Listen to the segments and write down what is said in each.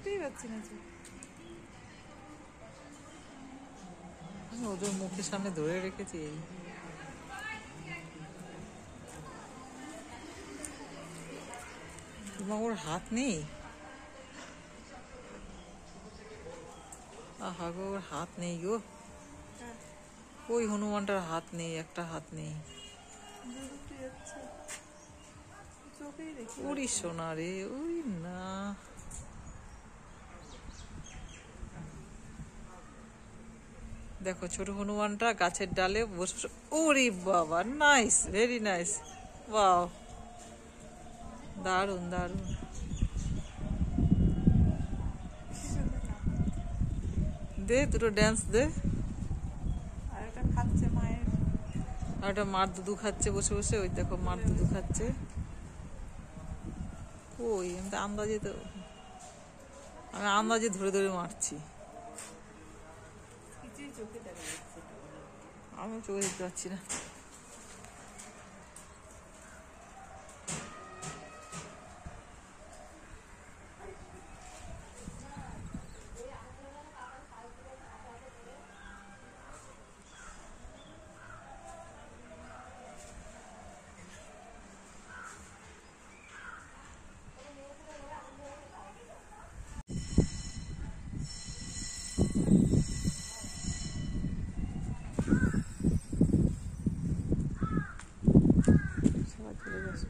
দেখতেই পাচ্ছি না যে ওদের মুখের সামনে ধরে রেখেছি। ওর হাত নেই, আহা গো ওর হাত নেই গো, ওই হনুমানটার হাত নেই, একটা হাত নেই। ওরে সোনা রে, ওই না দেখো ছোট হনুমানটা গাছের ডালে বসে। ওরে বাবা, নাইস, ভেরি নাইস, ওয়াও, দারুন দারুন। দে দুটো ড্যান্স দে। আর এটা খাচ্ছে মায়ের, আর একটা মার দুধু খাচ্ছে বসে বসে, ওই দেখো মার দুধু খাচ্ছে। ওই আমি তো আন্দাজে, তো আমি আন্দাজে ধরে ধরে মারছি। আমি চোখে দেখতে পাচ্ছি না। সবাই চলে গেছে।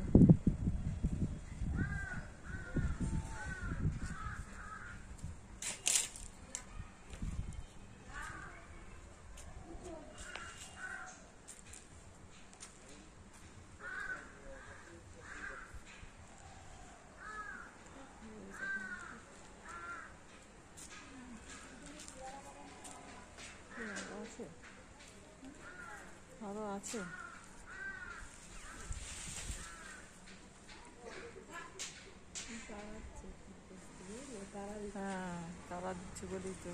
আরো আছে, হ্যাঁ তারা দিচ্ছে বলেই তো।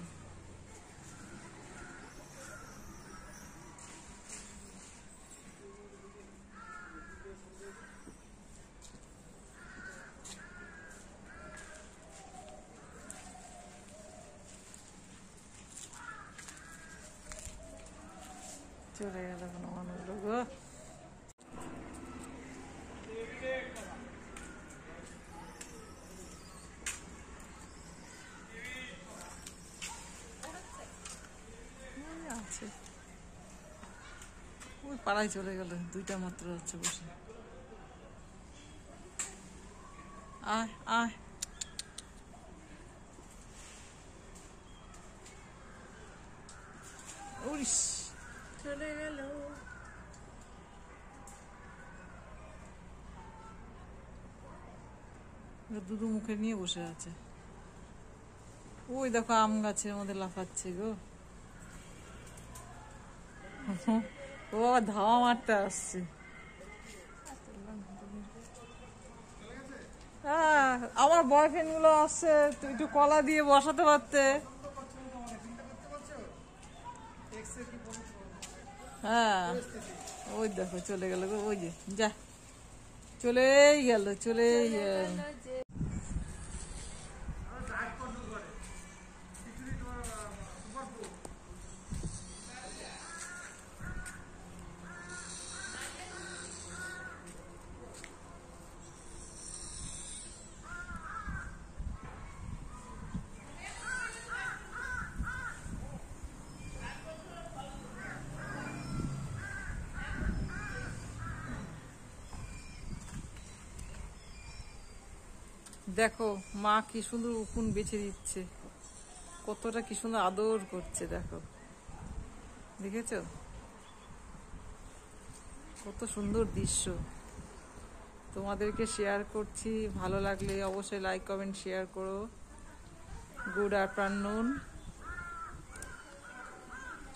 চলে গেল কোনো মানুষ গো। আছে ওই পাড়ায় চলে গেল, দুইটা মাত্র আছে বসে। আয় আয়, উড়িস চলে গেল। দুধু মুখে নিয়ে বসে আছে। ওই দেখো আম গাছের মধ্যে লাফাচ্ছে গো। ও বাবা ধাওয়া মারতে আসছে। হ্যাঁ আমার বয়ফ্রেন্ড গুলো আসছে, তুই একটু কলা দিয়ে বসাতে পারতে। হ্যাঁ ওই দেখো চলে গেল গো, ওই যে যা চলেই গেল, চলেই গেল। দেখো মা কি সুন্দর উকুন বেছে দিচ্ছে, কতটা কি সুন্দর আদর করছে, দেখো দেখেছ কত সুন্দর দৃশ্য। তোমাদেরকে শেয়ার করছি, ভালো লাগলে অবশ্যই লাইক কমেন্ট শেয়ার করো। গুড আফটারনুন,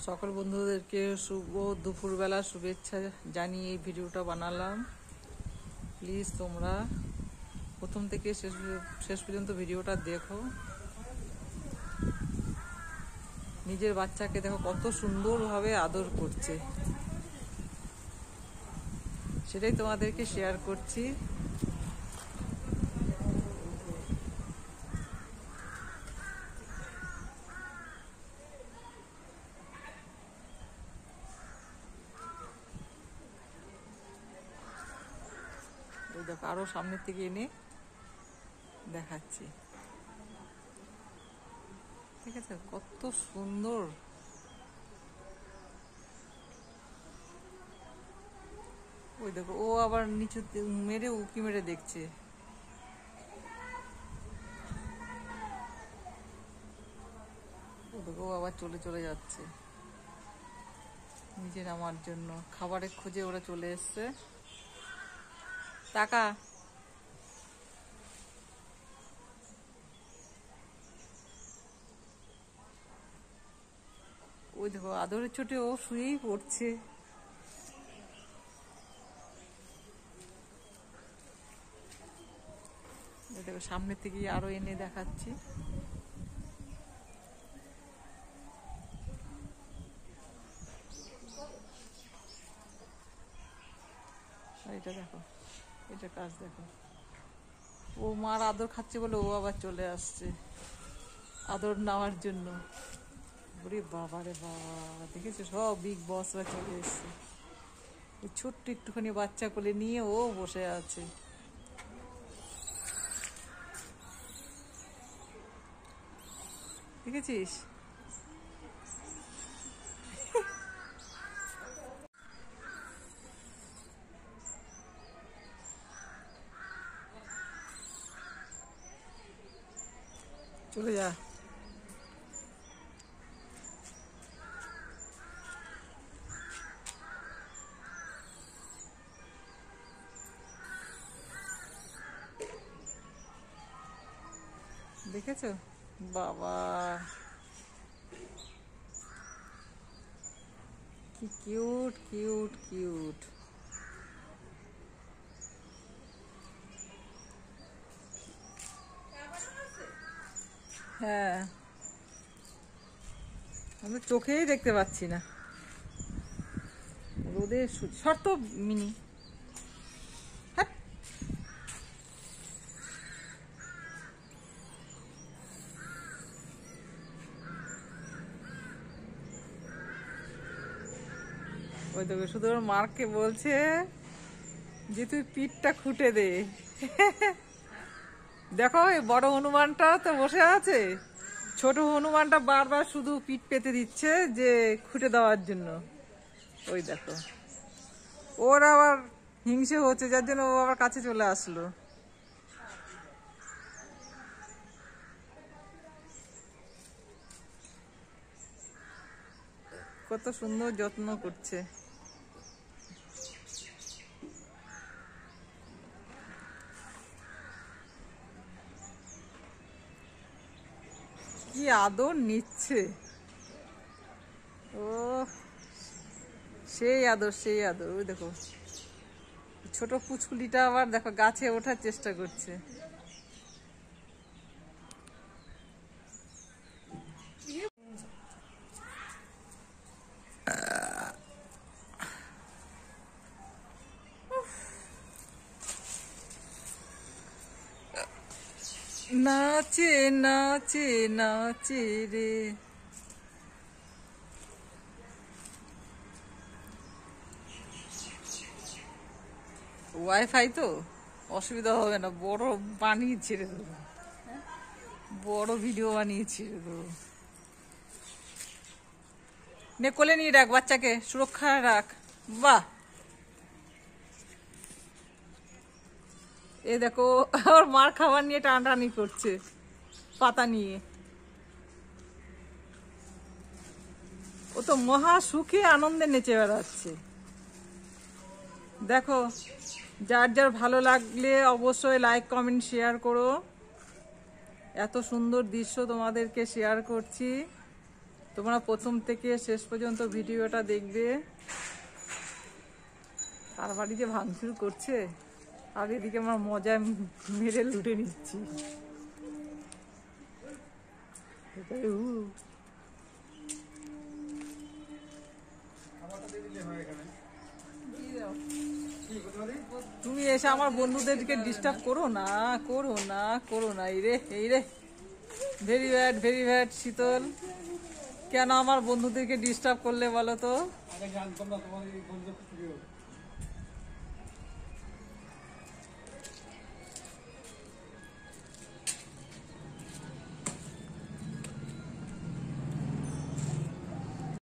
সকল বন্ধুদেরকে শুভ দুপুরবেলা শুভেচ্ছা জানিয়ে এই ভিডিওটা বানালাম। প্লিজ তোমরা প্রথম থেকে শেষ পর্যন্ত ভিডিওটা দেখো। নিজের বাচ্চাকে দেখো কত সুন্দরভাবে আদর করছে, সেটাই তোমাদেরকে শেয়ার করছি। দেখো আরো সামনের থেকে এনে দেখাচ্ছি। ঠিক আছে, কত সুন্দর। ওই দেখো ও আবার নিচু মেরে উকি মেরে দেখছে। ও দেখো ও আবার চলে চলে যাচ্ছে নিচে নামার জন্য। খাবারের খোঁজে ওরা চলে এসছে। টাকা ওই দেখো আদরের চোটে ও শুয়েই পড়ছে। দেখো সামনের থেকে আরো এনে দেখাচ্ছি। এটা দেখো, এটা কাজ দেখো। ও মার আদর খাচ্ছে বলে ও আবার চলে আসছে আদর নেওয়ার জন্য। ওরে বাবা রে বাবা, দেখেছো সব বিগ বসরা চলে এসছে। ওই ছোট্ট একটুখানি বাচ্চা কোলে নিয়ে ও বসে আছে। দেখেছিস? চলে যা। দেখেছো বাবা কি কিউট কিউট কিউট। হ্যাঁ, আমি চোখেই দেখতে পাচ্ছি না রোদে। শর্ত মিনি ওই তোকে শুধু ওর মারকে বলছে যে তুই পিঠটা খুঁটে দে। দেখো এই বড় হনুমানটা তো বসে আছে, ছোট হনুমানটা বারবার শুধু পিঠ পেতে দিচ্ছে যে খুঁটে দেওয়ার জন্য। ওই দেখো ওর আবার হিংসে হচ্ছে, যার জন্য ও আবার কাছে চলে আসলো। কত সুন্দর যত্ন করছে। কি আদর নিচ্ছে ও, সেই আদর সেই আদর। ওই দেখো ছোট পুচকুলিটা আবার দেখো গাছে ওঠার চেষ্টা করছে। নাচে নাচে নাচে রে। ওয়াইফাই তো অসুবিধা হবে না, বড় বানিয়ে ছেড়ে দেবো, বড় ভিডিও বানিয়ে ছেড়ে দেবো। নে কোলে নিয়ে রাখ বাচ্চাকে, সুরক্ষায় রাখ। বাহ, এই দেখো ওর মার খাবার নিয়ে টানাটানি করছে পাতা নিয়ে। ও তো মহা সুখে আনন্দে নেচে বেড়াচ্ছে। দেখো যার যার ভালো লাগলে অবশ্যই লাইক কমেন্ট শেয়ার করো। এত সুন্দর দৃশ্য তোমাদেরকে শেয়ার করছি, তোমরা প্রথম থেকে শেষ পর্যন্ত ভিডিওটা দেখবে। কার বাড়ি যে ভাঙচুর করছে আর এদিকে আমার মজা মেরে লুটে নিচ্ছি। তুমি এসে আমার বন্ধুদেরকে ডিস্টার্ব করো না করো না করো না। এই রে ভেরি ব্যাড শীতল, কেন আমার বন্ধুদেরকে ডিস্টার্ব করলে বলো তো?